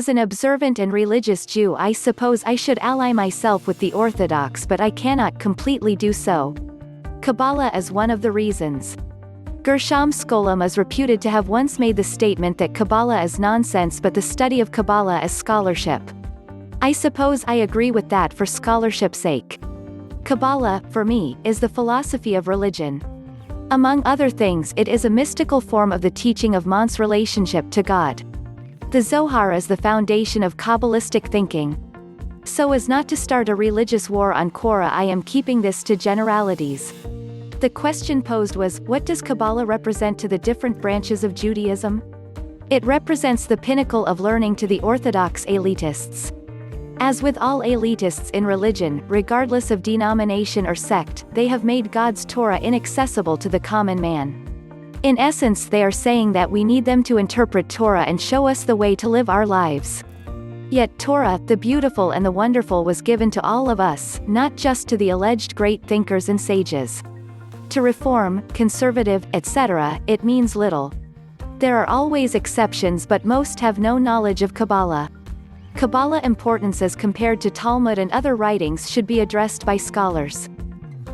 As an observant and religious Jew, I suppose I should ally myself with the Orthodox, but I cannot completely do so. Kabbalah is one of the reasons. Gershom Scholem is reputed to have once made the statement that Kabbalah is nonsense but the study of Kabbalah is scholarship. I suppose I agree with that for scholarship's sake. Kabbalah, for me, is the philosophy of religion. Among other things, it is a mystical form of the teaching of man's relationship to God. The Zohar is the foundation of Kabbalistic thinking. So as not to start a religious war on Korah, I am keeping this to generalities. The question posed was, what does Kabbalah represent to the different branches of Judaism? It represents the pinnacle of learning to the Orthodox elitists. As with all elitists in religion, regardless of denomination or sect, they have made God's Torah inaccessible to the common man. In essence, they are saying that we need them to interpret Torah and show us the way to live our lives. Yet Torah, the beautiful and the wonderful, was given to all of us, not just to the alleged great thinkers and sages. To reform, conservative, etc., it means little. There are always exceptions, but most have no knowledge of Kabbalah. Kabbalah importance as compared to Talmud and other writings should be addressed by scholars.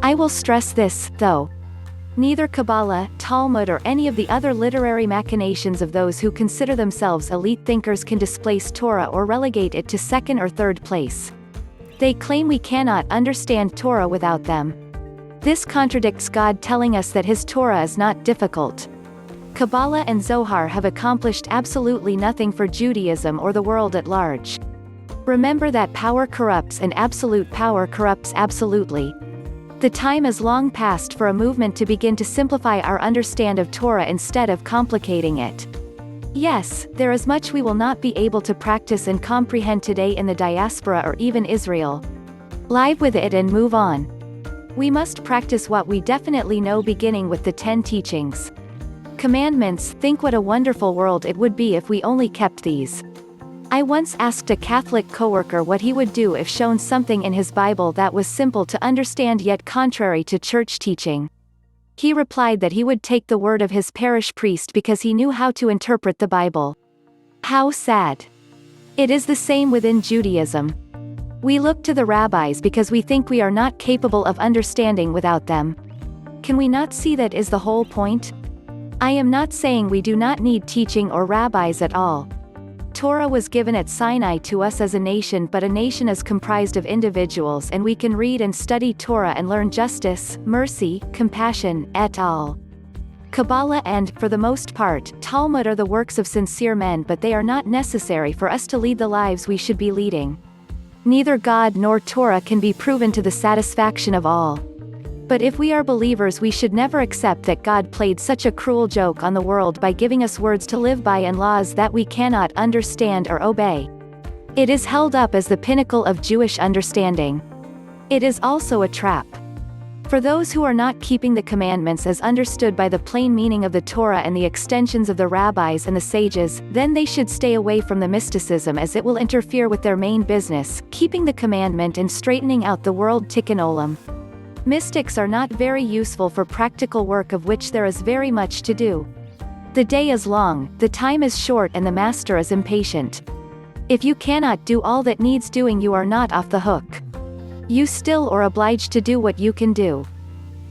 I will stress this, though. Neither Kabbalah, Talmud or any of the other literary machinations of those who consider themselves elite thinkers can displace Torah or relegate it to second or third place. They claim we cannot understand Torah without them. This contradicts God telling us that his Torah is not difficult. Kabbalah and Zohar have accomplished absolutely nothing for Judaism or the world at large. Remember that power corrupts and absolute power corrupts absolutely. The time is long past for a movement to begin to simplify our understanding of Torah instead of complicating it. Yes, there is much we will not be able to practice and comprehend today in the diaspora or even Israel. Live with it and move on. We must practice what we definitely know, beginning with the 10 teachings. Commandments. Think what a wonderful world it would be if we only kept these. I once asked a Catholic coworker what he would do if shown something in his Bible that was simple to understand yet contrary to church teaching. He replied that he would take the word of his parish priest because he knew how to interpret the Bible. How sad. It is the same within Judaism. We look to the rabbis because we think we are not capable of understanding without them. Can we not see that is the whole point? I am not saying we do not need teaching or rabbis at all. Torah was given at Sinai to us as a nation, but a nation is comprised of individuals, and we can read and study Torah and learn justice, mercy, compassion, et al. Kabbalah and, for the most part, Talmud are the works of sincere men, but they are not necessary for us to lead the lives we should be leading. Neither God nor Torah can be proven to the satisfaction of all. But if we are believers, we should never accept that God played such a cruel joke on the world by giving us words to live by and laws that we cannot understand or obey. It is held up as the pinnacle of Jewish understanding. It is also a trap. For those who are not keeping the commandments as understood by the plain meaning of the Torah and the extensions of the rabbis and the sages, then they should stay away from the mysticism, as it will interfere with their main business, keeping the commandment and straightening out the world tikkun olam. Mystics are not very useful for practical work, of which there is very much to do. The day is long, the time is short, and the master is impatient. If you cannot do all that needs doing, you are not off the hook. You still are obliged to do what you can do.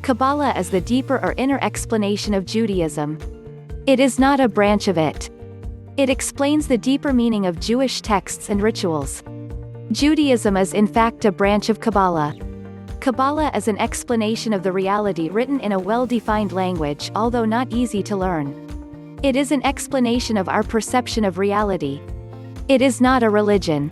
Kabbalah is the deeper or inner explanation of Judaism. It is not a branch of it. It explains the deeper meaning of Jewish texts and rituals. Judaism is in fact a branch of Kabbalah. Kabbalah is an explanation of the reality written in a well-defined language, although not easy to learn. It is an explanation of our perception of reality. It is not a religion.